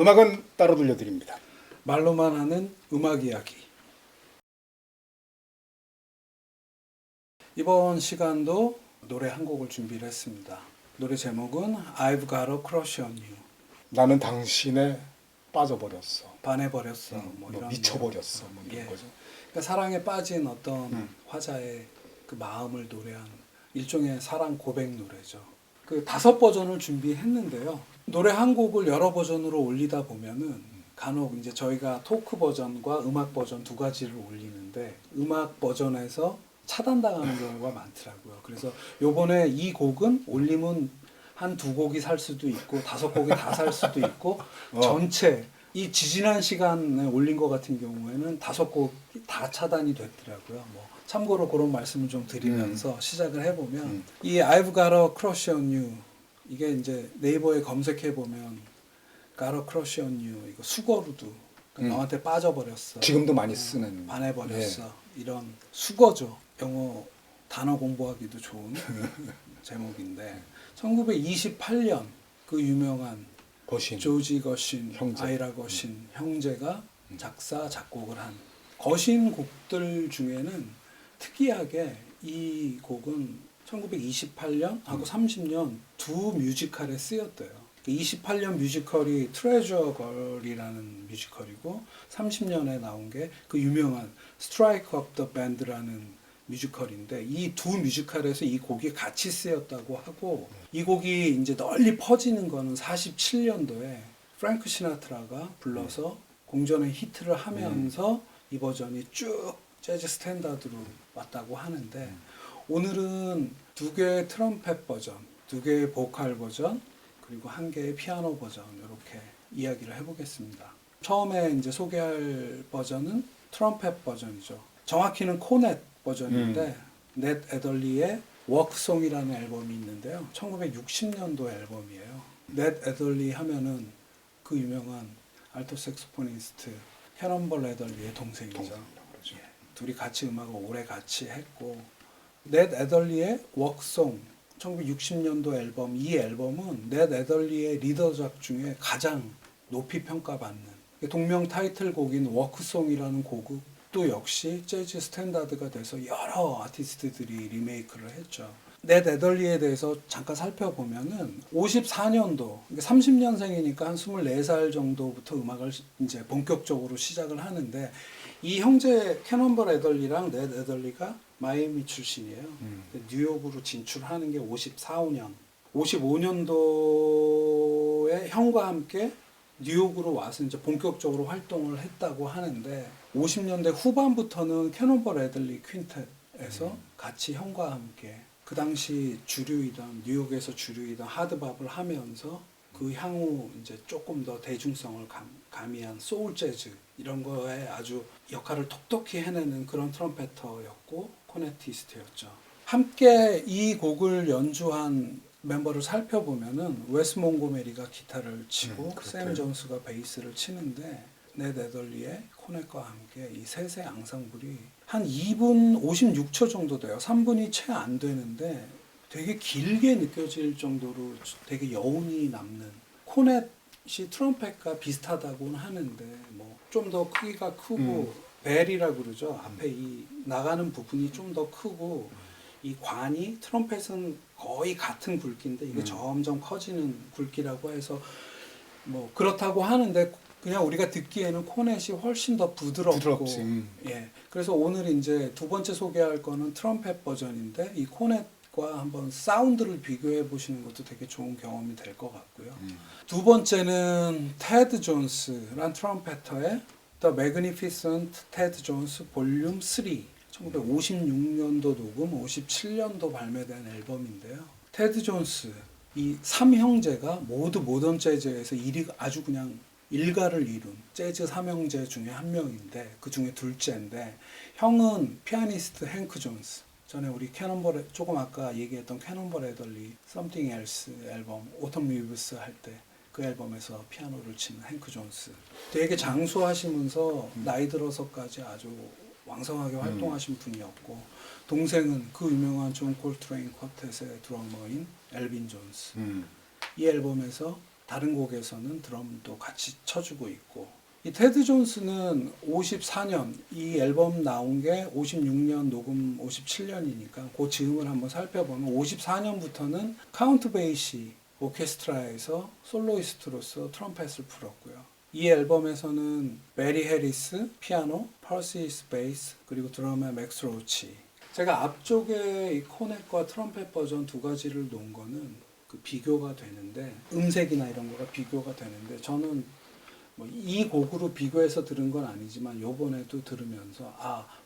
음악은 따로 들려드립니다. 말로만 하는 음악 이야기. 이번 시간도 노래 한 곡을 준비를 했습니다. 노래 제목은 I've Got a Crush on You. 나는 당신에 빠져버렸어. 반해버렸어. 뭐 미쳐버렸어. 뭐 이런 예. 거죠. 그러니까 사랑에 빠진 어떤 화자의 그 마음을 노래한 일종의 사랑 고백 노래죠. 그 5버전을 준비했는데요. 노래 한 곡을 여러 버전으로 올리다 보면은 간혹 이제 저희가 토크 버전과 음악 버전 두 가지를 올리는데 음악 버전에서 차단당하는 경우가 많더라고요. 그래서 요번에 이 곡은 올리면 한 2곡이 살 수도 있고 5곡이 다 살 수도 있고 전체 이 지지난 시간에 올린 것 같은 경우에는 5곡이 다 차단이 됐더라고요. 뭐 참고로 그런 말씀을 좀 드리면서 시작을 해보면 이 I've Got a Crush on You 이게 이제 네이버에 검색해 보면 Got a Crush on You 이거 수거로도 그러니까 너한테 빠져버렸어. 지금도 많이 쓰는. 반해버렸어. 이런 수거죠. 영어 단어 공부하기도 좋은 제목인데 1928년 그 유명한 거신. 조지 거신, 형제. 아이라 거신 형제가 작사 작곡을 한 거신 곡들 중에는 특이하게 이 곡은 1928년하고 30년 두 뮤지컬에 쓰였대요. 28년 뮤지컬이 트레저 걸이라는 뮤지컬이고 30년에 나온 게 그 유명한 스트라이크 업 더 밴드라는 뮤지컬인데 이 두 뮤지컬에서 이 곡이 같이 쓰였다고 하고 이 곡이 이제 널리 퍼지는 거는 47년도에 프랭크 시나트라가 불러서 공전의 히트를 하면서 이 버전이 쭉 재즈 스탠다드로 왔다고 하는데 오늘은 2개의 트럼펫 버전, 2개의 보컬 버전 그리고 1개의 피아노 버전 이렇게 이야기를 해보겠습니다. 처음에 이제 소개할 버전은 트럼펫 버전이죠. 정확히는 코넷 버전인데 넷 애덜리의 워크송이라는 앨범이 있는데요. 1960년도 앨범이에요. 넷 애덜리 하면은 그 유명한 알토 색소포니스트 캐넌벌 애덜리의 동생이죠. 그렇죠. 예, 둘이 같이 음악을 오래 같이 했고 넷 애덜리의 워크송 1960년도 앨범 이 앨범은 넷 애덜리의 리더작 중에 가장 높이 평가받는 동명 타이틀곡인 워크송이라는 곡도 역시 재즈 스탠다드가 돼서 여러 아티스트들이 리메이크를 했죠. 넷 애덜리에 대해서 잠깐 살펴보면은 54년도 30년생이니까 한 24살 정도부터 음악을 이제 본격적으로 시작을 하는데 이 형제 캐논벌 애덜리랑 넷 애덜리가 마이애미 출신이에요. 뉴욕으로 진출하는 게 54, 5년. 55년도에 형과 함께 뉴욕으로 와서 이제 본격적으로 활동을 했다고 하는데 50년대 후반부터는 캐논벌 애들리 퀸텟에서 같이 형과 함께 그 당시 주류이던 뉴욕에서 주류이던 하드밥을 하면서 그 향후 이제 조금 더 대중성을 가미한 소울 재즈 이런 거에 아주 역할을 톡톡히 해내는 그런 트럼펫터였고 코네티스트였죠. 함께 이 곡을 연주한 멤버를 살펴보면은 웨스 몽고메리가 기타를 치고 샘 존스가 베이스를 치는데 넷 애덜리의 코넷과 함께 이 셋의 앙상블이 한 2분 56초 정도 돼요. 3분이 채 안 되는데 되게 길게 느껴질 정도로 되게 여운이 남는 코넷이 트럼펫과 비슷하다고는 하는데 뭐 좀 더 크기가 크고 벨이라고 그러죠. 앞에 이 나가는 부분이 좀 더 크고 이 관이 트럼펫은 거의 같은 굵기인데 이게 점점 커지는 굵기라고 해서 뭐 그렇다고 하는데 그냥 우리가 듣기에는 코넷이 훨씬 더 부드럽고 예. 그래서 오늘 이제 두 번째 소개할 거는 트럼펫 버전인데 이 코넷과 한번 사운드를 비교해 보시는 것도 되게 좋은 경험이 될 것 같고요. 두 번째는 테드 존스란 트럼펫터의 The Magnificent Ted Jones Volume 3 1956년도 녹음, 57년도 발매된 앨범인데요. 테드 존스, 이 3형제가 모두 모던 재즈에서 아주 그냥 일가를 이룬 재즈 3형제 중에 한 명인데 그 중에 둘째인데 형은 피아니스트 행크 존스. 전에 우리 캐논벌 조금 아까 얘기했던 캐논벌 애덜리 Something Else 앨범 오텀 리브스 할 때 그 앨범에서 피아노를 치는 행크 존스. 되게 장수하시면서 나이 들어서까지 아주 왕성하게 활동하신 분이었고 동생은 그 유명한 존 콜트레인 쿼텟의 드러머인 엘빈 존스. 이 앨범에서 다른 곡에서는 드럼도 같이 쳐주고 있고 이 테드 존스는 54년 이 앨범 나온 게 56년 녹음 57년이니까 그 즈음을 한번 살펴보면 54년부터는 카운트 베이시 오케스트라에서 솔로이스트로서 트럼펫을 풀었고요. 이 앨범에서는 베리 해리스 피아노, 퍼시스 베이스 그리고 드럼의 맥스 로치. 제가 앞쪽에 이 코넷과 트럼펫 버전 두 가지를 놓은 거는 그 비교가 되는데 음색이나 이런 거가 비교가 되는데 저는 뭐 이 곡으로 비교해서 들은 건 아니지만 요번에도 들으면서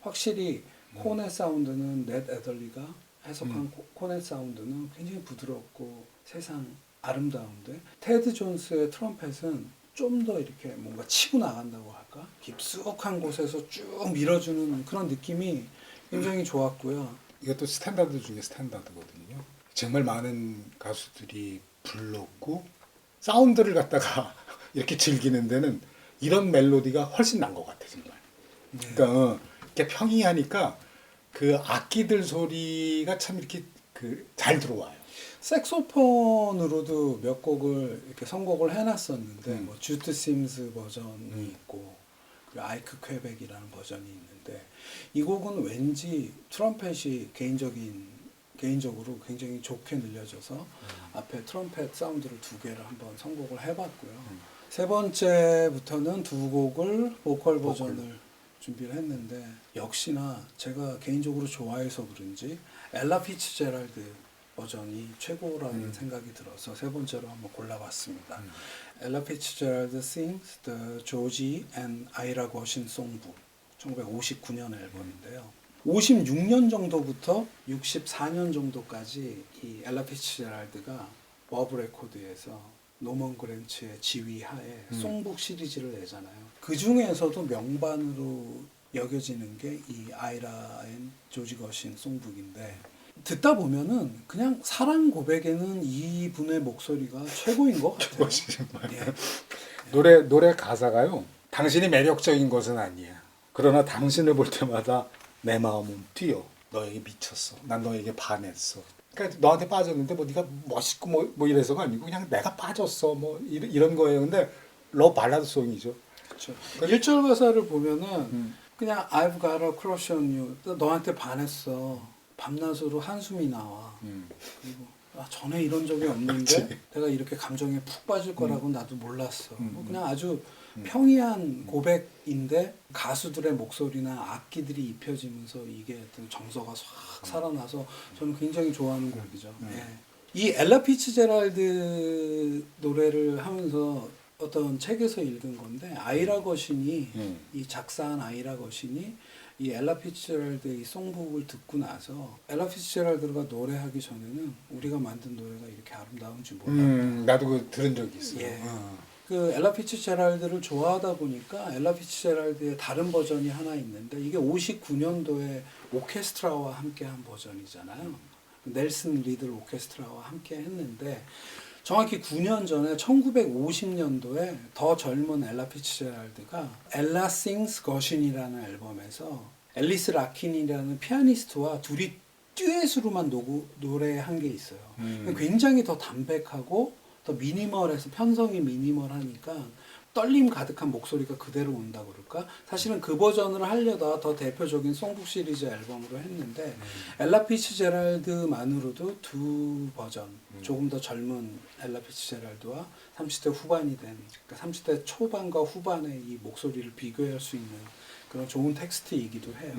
확실히 코넷 사운드는 넷 애덜리가 해석한 코넷 사운드는 굉장히 부드럽고 세상 아름다운데 테드 존스의 트럼펫은 좀 더 이렇게 뭔가 치고 나간다고 할까? 깊숙한 곳에서 쭉 밀어주는 그런 느낌이 굉장히 좋았고요. 이것도 스탠다드 중에 스탠다드거든요. 정말 많은 가수들이 불렀고 사운드를 갖다가 이렇게 즐기는 데는 이런 멜로디가 훨씬 난 것 같아 정말. 그러니까 이렇게 평이하니까 그 악기들 소리가 참 이렇게 잘 들어와요. 색소폰으로도 몇 곡을 이렇게 선곡을 해놨었는데 뭐 주트 심스 버전이 있고 그리고 아이크 퀘벡이라는 버전이 있는데 이 곡은 왠지 트럼펫이 개인적으로 굉장히 좋게 늘려져서 앞에 트럼펫 사운드를 두 개를 한번 선곡을 해봤고요. 세 번째부터는 두 곡을 보컬 버전을 준비를 했는데 역시나 제가 개인적으로 좋아해서 그런지 엘라 피츠제랄드 버전이 최고라는 생각이 들어서 세 번째로 한번 골라봤습니다. 엘라 피츠제랄드 sings the Georgie and Ira Gershwin Songbook 1959년 앨범인데요. 56년 정도부터 64년 정도까지 이 엘라 피츠제랄드가 버브 레코드에서 노먼 그랜츠의 지휘하에 송북 시리즈를 내잖아요. 그 중에서도 명반으로 여겨지는 게 이 아이라 앤 조지 거신 송북인데 듣다 보면은 그냥 사랑 고백에는 이분의 목소리가 최고인 것 같아요. 예. 노래 가사가요. 당신이 매력적인 것은 아니야. 그러나 당신을 볼 때마다 내 마음은 뛰어. 너에게 미쳤어. 난 너에게 반했어. 그러니까 너한테 빠졌는데 뭐 네가 멋있고 뭐 이래서가 아니고 그냥 내가 빠졌어. 뭐 이런 거예요. 근데 러브 발라드 송이죠. 그렇죠. 1절 가사를 보면은 그냥 I've got a crush on you. 너한테 반했어. 밤낮으로 한숨이 나와. 그리고 전에 이런 적이 없는데 내가 이렇게 감정에 푹 빠질 거라고 나도 몰랐어. 그냥 아주 평이한 고백인데 가수들의 목소리나 악기들이 입혀지면서 이게 어떤 정서가 확 살아나서 저는 굉장히 좋아하는 곡이죠. 예. 이 엘라 피츠제랄드 노래를 하면서 어떤 책에서 읽은 건데 아이라 거신이 이 작사한 아이라 거신이 이 엘라 피츠제랄드의 이 송북을 듣고 나서 엘라 피츠제랄드가 노래하기 전에는 우리가 만든 노래가 이렇게 아름다운지 몰랐다. 나도 그 들은 적이 있어요. 예. 그 엘라 피츠제랄드를 좋아하다 보니까 엘라 피츠제랄드의 다른 버전이 하나 있는데 이게 59년도에 오케스트라와 함께한 버전이잖아요. 넬슨 리들 오케스트라와 함께 했는데 정확히 9년 전에 1950년도에 더 젊은 엘라 피츠제랄드가 엘라 싱스 거신이라는 앨범에서 앨리스 라킨이라는 피아니스트와 둘이 듀엣으로만 노래한 게 있어요. 굉장히 더 담백하고 더 미니멀해서 편성이 미니멀하니까 떨림 가득한 목소리가 그대로 온다고 그럴까? 사실은 그 버전을 하려다 더 대표적인 송북 시리즈 앨범으로 했는데 엘라 피츠제랄드만으로도 두 버전 조금 더 젊은 엘라 피츠제랄드와 30대 후반이 된 그러니까 30대 초반과 후반의 이 목소리를 비교할 수 있는 그런 좋은 텍스트이기도 해요.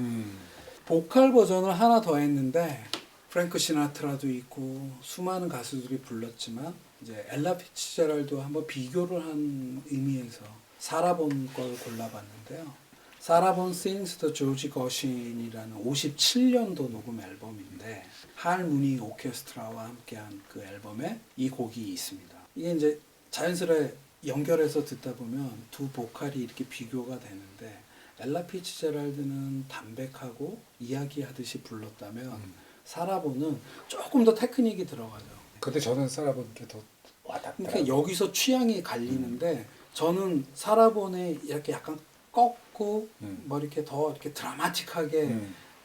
보컬 버전을 하나 더 했는데 프랭크 시나트라도 있고 수많은 가수들이 불렀지만 이제 엘라 피츠제랄드와 한번 비교를 한 의미에서 사라본 걸 골라봤는데요. 사라본 sings the 조지 거신이라는 57년도 녹음 앨범인데 할무니 오케스트라와 함께한 그 앨범에 이 곡이 있습니다. 이게 이제 자연스레 연결해서 듣다 보면 두 보컬이 이렇게 비교가 되는데 엘라 피츠제랄드는 담백하고 이야기하듯이 불렀다면 사라본은 조금 더 테크닉이 들어가죠. 근데 저는 살아본 게 더 와닿더라고요. 그러니까 여기서 취향이 갈리는데 저는 사라본에 이렇게 약간 꺾고 뭐 이렇게 더 이렇게 드라마틱하게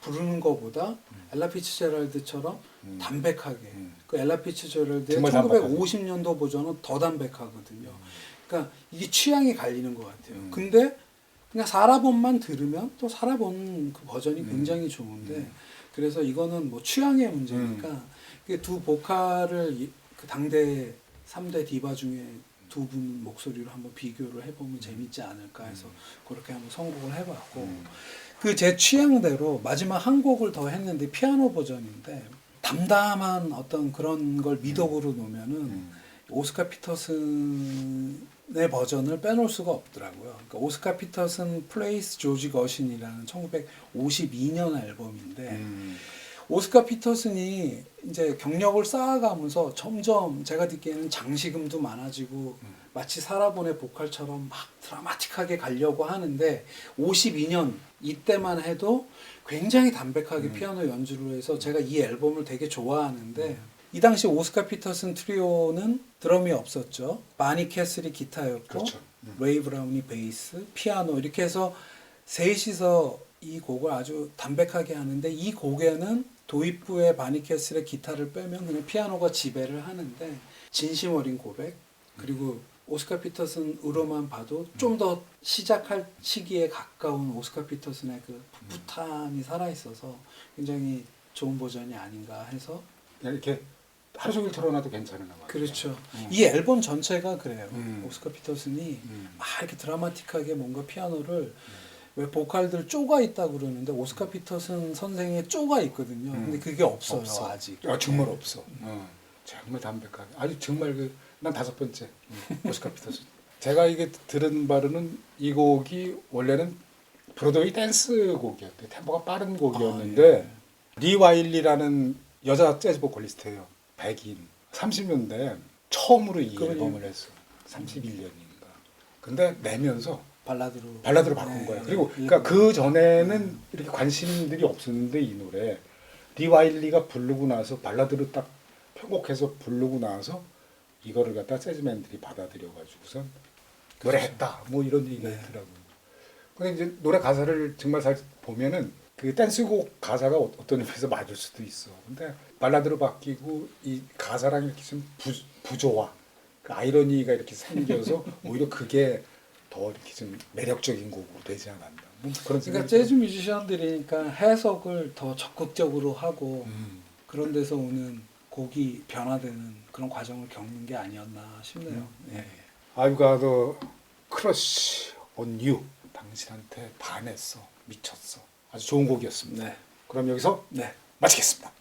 부르는 것보다 엘라 피츠제랄드처럼 담백하게. 그 엘라 피츠제럴드의 정말 1950년도 버전은 더 담백하거든요. 그러니까 이게 취향이 갈리는 것 같아요. 근데 그냥 살아본만 들으면 또 살아본 그 버전이 굉장히 좋은데 그래서 이거는 뭐 취향의 문제니까 그 두 보컬을 그 당대 3대 디바 중에 두 분 목소리로 한번 비교를 해보면 재밌지 않을까 해서 그렇게 한번 선곡을 해봤고 그 제 취향대로 마지막 한 곡을 더 했는데 피아노 버전인데 담담한 어떤 그런 걸 미덕으로 놓으면은 오스카 피터슨의 버전을 빼놓을 수가 없더라고요. 그러니까 오스카 피터슨 플레이스 조지 거신이라는 1952년 앨범인데 오스카 피터슨이 이제 경력을 쌓아가면서 점점 제가 듣기에는 장식음도 많아지고 마치 살아본의 보컬처럼 막 드라마틱하게 가려고 하는데 52년 이때만 해도 굉장히 담백하게 피아노 연주를 해서 제가 이 앨범을 되게 좋아하는데 이 당시 오스카 피터슨 트리오는 드럼이 없었죠. 바니 캐슬이 기타였고 그렇죠. 레이 브라운이 베이스, 피아노 이렇게 해서 셋이서 이 곡을 아주 담백하게 하는데 이 곡에는 도입부의 바니 캐슬의 기타를 빼면 그냥 피아노가 지배를 하는데 진심 어린 고백 그리고 오스카 피터슨으로만 봐도 좀 더 시작할 시기에 가까운 오스카 피터슨의 그 풋풋함이 살아있어서 굉장히 좋은 버전이 아닌가 해서 그냥 이렇게 하루 종일 틀어놔도 괜찮은 음악. 그렇죠. 이 앨범 전체가 그래요. 오스카 피터슨이 음. 막 이렇게 드라마틱하게 뭔가 피아노를 왜 보컬들 쪼가 있다고 그러는데 오스카 피터슨 선생의 쪼가 있거든요. 근데 그게 없어요. 없어. 아직. 아, 정말 없어. 정말 담백하게. 아주 정말 난 다섯 번째 오스카 피터슨. 제가 이게 들은 바로는 이 곡이 원래는 브로드웨이 댄스 곡이었대요. 템포가 빠른 곡이었는데 리 와일리라는 여자 재즈 보컬리스트예요. 백인. 30년대 처음으로 이 앨범을 했어. 31년인가. 근데 내면서 발라드로 바꾼 거야. 그리고 그러니까 그 전에는 이렇게 관심들이 없었는데 이 노래 리 와일리가 부르고 나서 발라드로 딱 편곡해서 부르고 나서 이거를 갖다 재즈맨들이 받아들여가지고선 노래했다. 뭐 이런 얘기가 있더라고요. 근데 이제 노래 가사를 정말 잘 보면은 그 댄스곡 가사가 어떤 의미에서 맞을 수도 있어. 근데 발라드로 바뀌고 이 가사랑 이렇게 좀 부조화, 그 아이러니가 이렇게 생겨서 오히려 그게 더 이렇게 좀 매력적인 곡으로 되지 않았나. 뭐 그런 그러니까 재즈 뮤지션들이니까 해석을 더 적극적으로 하고 그런 데서 오는 곡이 변화되는 그런 과정을 겪는 게 아니었나 싶네요. 예. I've got a crush on you. 당신한테 반했어. 미쳤어. 아주 좋은 곡이었습니다. 네. 그럼 여기서 네. 마치겠습니다.